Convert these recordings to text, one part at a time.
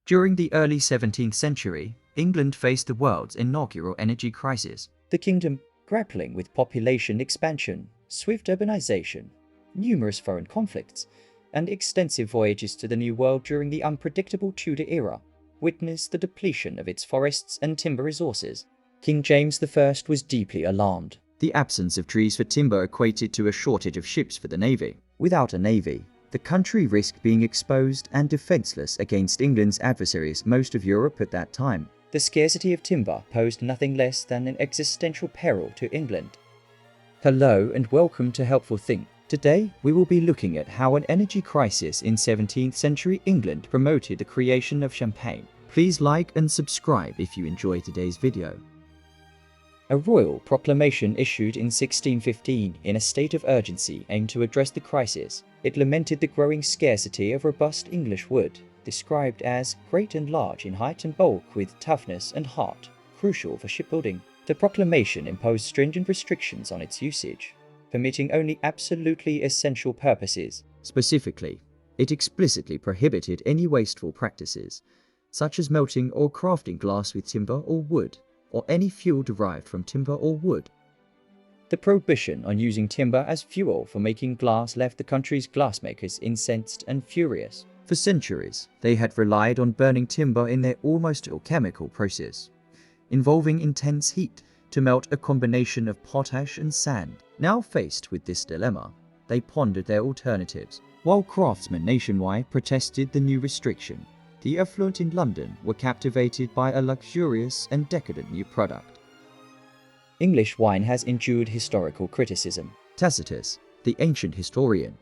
During the early 17th century, England faced the world's inaugural energy crisis. The kingdom, grappling with population expansion, swift urbanization, numerous foreign conflicts, and extensive voyages to the New World during the unpredictable Tudor era, witnessed the depletion of its forests and timber resources. King James I was deeply alarmed. The absence of trees for timber equated to a shortage of ships for the navy. Without a navy, the country risked being exposed and defenseless against England's adversaries, most of Europe at that time. The scarcity of timber posed nothing less than an existential peril to England. Hello and welcome to Helpful Think. Today, we will be looking at how an energy crisis in 17th century England promoted the creation of champagne. Please like and subscribe if you enjoy today's video. A royal proclamation issued in 1615 in a state of urgency aimed to address the crisis. It lamented the growing scarcity of robust English wood, described as great and large in height and bulk with toughness and heart, crucial for shipbuilding. The proclamation imposed stringent restrictions on its usage, permitting only absolutely essential purposes. Specifically, it explicitly prohibited any wasteful practices, such as melting or crafting glass with timber or wood, or any fuel derived from timber or wood. The prohibition on using timber as fuel for making glass left the country's glassmakers incensed and furious. For centuries, they had relied on burning timber in their almost alchemical process, involving intense heat to melt a combination of potash and sand. Now faced with this dilemma, they pondered their alternatives. While craftsmen nationwide protested the new restriction, the affluent in London were captivated by a luxurious and decadent new product. English wine has endured historical criticism. Tacitus, the ancient historian,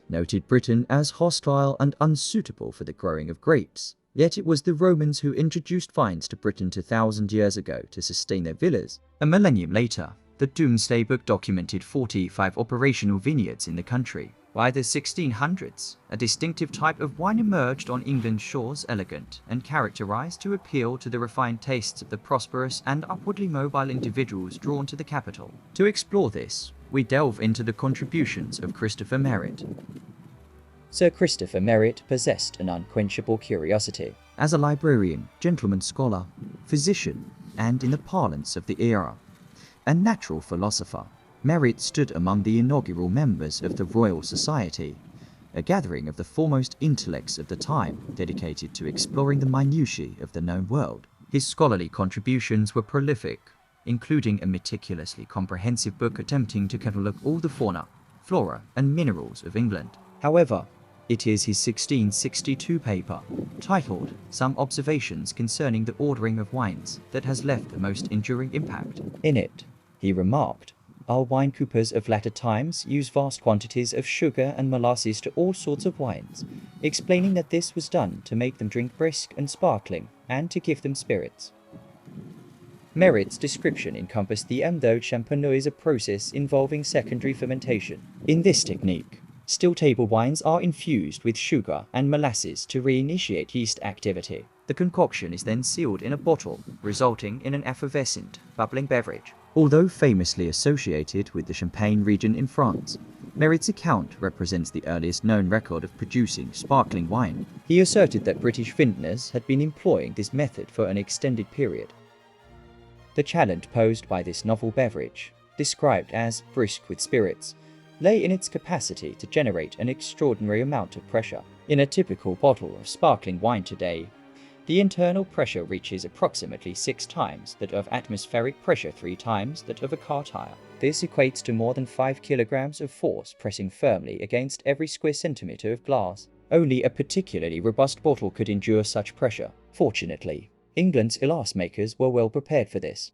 noted Britain as hostile and unsuitable for the growing of grapes. Yet it was the Romans who introduced vines to Britain 2,000 years ago to sustain their villas. A millennium later, the Domesday Book documented 45 operational vineyards in the country. By the 1600s, a distinctive type of wine emerged on England's shores, elegant and characterized to appeal to the refined tastes of the prosperous and upwardly mobile individuals drawn to the capital. To explore this, we delve into the contributions of Christopher Merritt. Sir Christopher Merritt possessed an unquenchable curiosity. As a librarian, gentleman scholar, physician, and in the parlance of the era, a natural philosopher, Merritt stood among the inaugural members of the Royal Society, a gathering of the foremost intellects of the time dedicated to exploring the minutiae of the known world. His scholarly contributions were prolific, including a meticulously comprehensive book attempting to catalogue all the fauna, flora, and minerals of England. However, it is his 1662 paper, titled Some Observations Concerning the Ordering of Wines, that has left the most enduring impact. In it, he remarked, "Our wine coopers of latter times use vast quantities of sugar and molasses to all sorts of wines, explaining that this was done to make them drink brisk and sparkling, and to give them spirits." Merritt's description encompassed the d'eau champenoise, a process involving secondary fermentation. In this technique, still table wines are infused with sugar and molasses to reinitiate yeast activity. The concoction is then sealed in a bottle, resulting in an effervescent, bubbling beverage. Although famously associated with the Champagne region in France, Merritt's account represents the earliest known record of producing sparkling wine. He asserted that British vintners had been employing this method for an extended period. The challenge posed by this novel beverage, described as brisk with spirits, lay in its capacity to generate an extraordinary amount of pressure. In a typical bottle of sparkling wine today, the internal pressure reaches approximately 6 times that of atmospheric pressure, 3 times that of a car tire. This equates to more than 5 kilograms of force pressing firmly against every square centimeter of glass. Only a particularly robust bottle could endure such pressure. Fortunately, England's glassmakers were well prepared for this.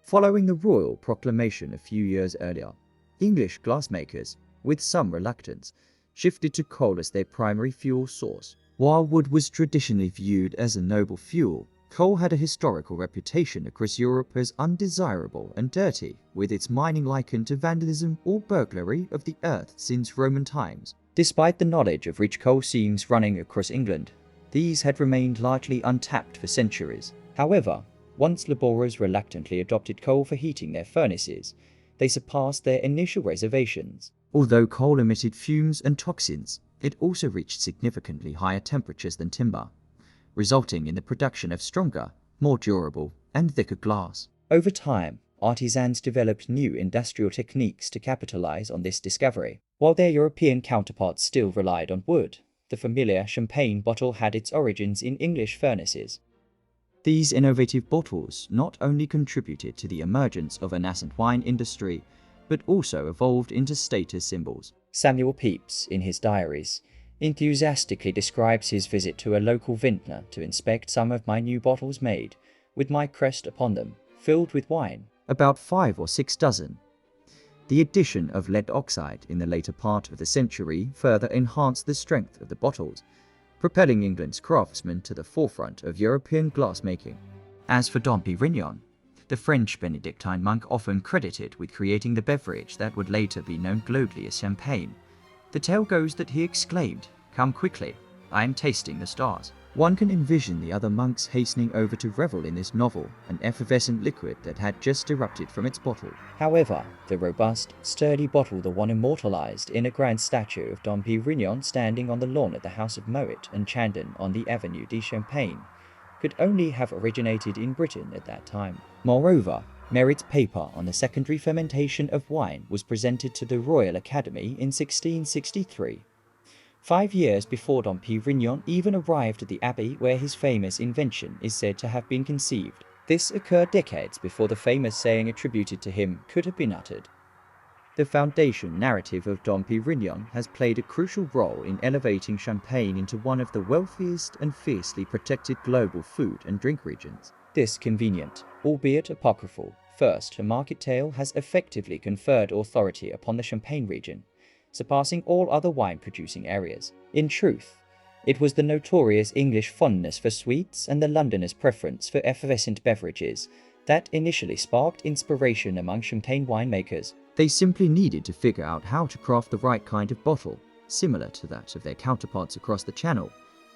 Following the royal proclamation a few years earlier, English glassmakers, with some reluctance, shifted to coal as their primary fuel source. While wood was traditionally viewed as a noble fuel, coal had a historical reputation across Europe as undesirable and dirty, with its mining likened to vandalism or burglary of the earth since Roman times. Despite the knowledge of rich coal seams running across England, these had remained largely untapped for centuries. However, once labourers reluctantly adopted coal for heating their furnaces, they surpassed their initial reservations. Although coal emitted fumes and toxins, it also reached significantly higher temperatures than timber, resulting in the production of stronger, more durable, and thicker glass. Over time, artisans developed new industrial techniques to capitalize on this discovery. While their European counterparts still relied on wood, the familiar champagne bottle had its origins in English furnaces. These innovative bottles not only contributed to the emergence of a nascent wine industry, but also evolved into status symbols. Samuel Pepys, in his diaries, enthusiastically describes his visit to a local vintner to inspect some of my new bottles made, with my crest upon them, filled with wine. About 5 or 6 dozen. The addition of lead oxide in the later part of the century further enhanced the strength of the bottles, propelling England's craftsmen to the forefront of European glassmaking. As for Dom Pérignon, the French Benedictine monk often credited with creating the beverage that would later be known globally as champagne, the tale goes that he exclaimed, "Come quickly, I am tasting the stars." One can envision the other monks hastening over to revel in this novel and effervescent liquid that had just erupted from its bottle. However, the robust, sturdy bottle, the one immortalized in a grand statue of Dom Pérignon standing on the lawn at the house of Moet and Chandon on the Avenue de Champagne, could only have originated in Britain at that time. Moreover, Merit's paper on the secondary fermentation of wine was presented to the Royal Academy in 1663. 5 years before Dom Pérignon even arrived at the abbey where his famous invention is said to have been conceived. This occurred decades before the famous saying attributed to him could have been uttered. The foundation narrative of Dom Pérignon has played a crucial role in elevating Champagne into one of the wealthiest and fiercely protected global food and drink regions. This convenient, albeit apocryphal, first to market tale has effectively conferred authority upon the Champagne region, surpassing all other wine-producing areas. In truth, it was the notorious English fondness for sweets and the Londoners' preference for effervescent beverages that initially sparked inspiration among Champagne winemakers. They simply needed to figure out how to craft the right kind of bottle, similar to that of their counterparts across the Channel,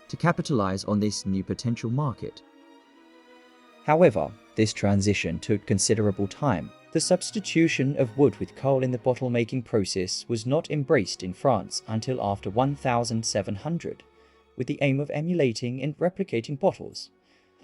to capitalize on this new potential market. However, this transition took considerable time. The substitution of wood with coal in the bottle-making process was not embraced in France until after 1700, with the aim of emulating and replicating bottles,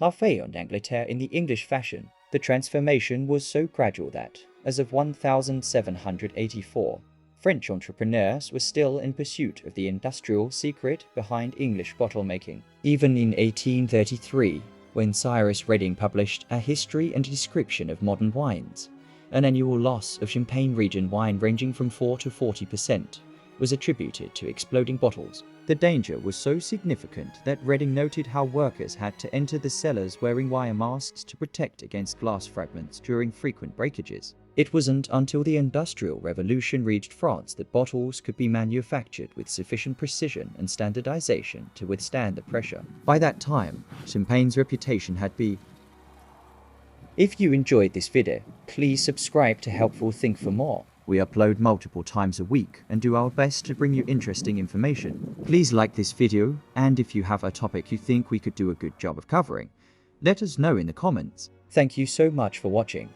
La Fée en Angleterre in the English fashion. The transformation was so gradual that, as of 1784, French entrepreneurs were still in pursuit of the industrial secret behind English bottle-making. Even in 1833, when Cyrus Redding published A History and Description of Modern Wines, an annual loss of Champagne region wine ranging from 4 to 40% was attributed to exploding bottles. The danger was so significant that Redding noted how workers had to enter the cellars wearing wire masks to protect against glass fragments during frequent breakages. It wasn't until the Industrial Revolution reached France that bottles could be manufactured with sufficient precision and standardization to withstand the pressure. By that time, Champagne's reputation had been. If you enjoyed this video, please subscribe to Helpful Think for more. We upload multiple times a week and do our best to bring you interesting information. Please like this video, and if you have a topic you think we could do a good job of covering, let us know in the comments. Thank you so much for watching.